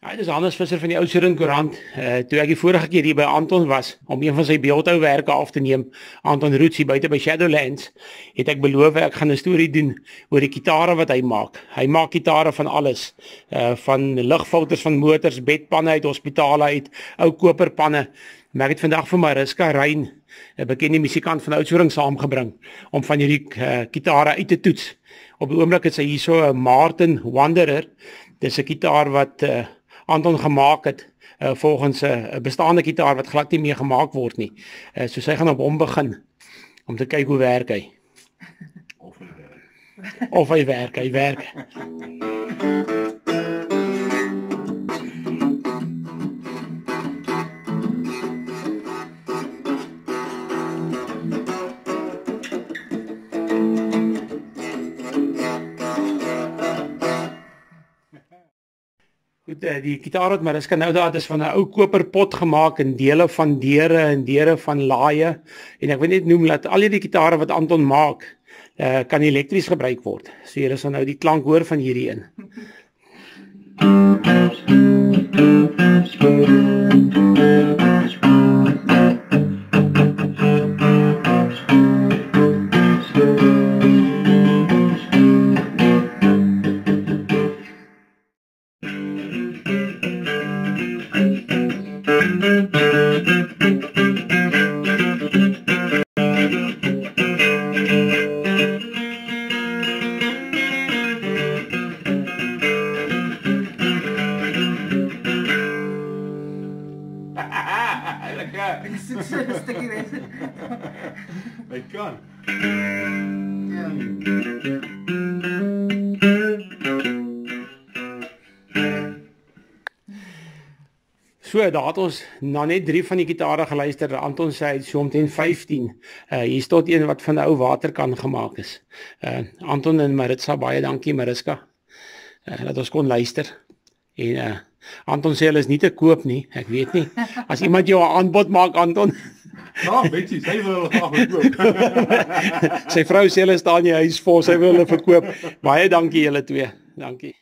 Ja, dit is Hannes Visser van die Oudtshoorn Koerant. Toe ek die vorige keer hier by Anton was om een van sy beeldhouwerke af te neem, Anton Roots hier buite by Shadowlands, het ek beloof ek gaan 'n storie doen oor die gitare wat hy maak. Hy maak gitare van alles, van ligfilters van motors, bedpanne uit hospitale uit, ou koperpanne. Maar ek het vandag vir Mariska Rein, 'n bekende musikant van Oudtshoorn, saamgebring om van hierdie gitare uit te toets. Op die oomblik het sy hierso 'n Martin Wanderer. Dis 'n gitaar wat Anton gemaak het volgens 'n bestaande gitaar wat glad nie meer gemaak word nie. So sy gaan op hom begin om te kyk hoe werk hy. Of hy werk. Goed, die gitaar wat Mariska nou daar is van 'n ou koperpot gemaak en dele van deure en deure van laaie. En ek wil net noem dat al die gitare wat Anton maak, kan elektries gebruik word. So julle sal nou die klank hoor van hierdie een. Ek soek so 'n stukkie weg. Hy kan. Ja. So, daar het ons na net 3 van die gitare geluister. Anton sê hy het so omtrent 15. Hier is tot een wat van 'n ou waterkan gemaak is. Anton en Maritza, baie dankie Mariska. Dat ons kon luister. En Anton sê hulle is nie te koop nie, ek weet nie. As iemand jou 'n aanbod maak, Anton. Ja, weet jy, sy wil graag verkoop. Sy vrou sê hulle staan in die huis vol, sy wil hulle verkoop. Baie dankie julle twee. Dankie.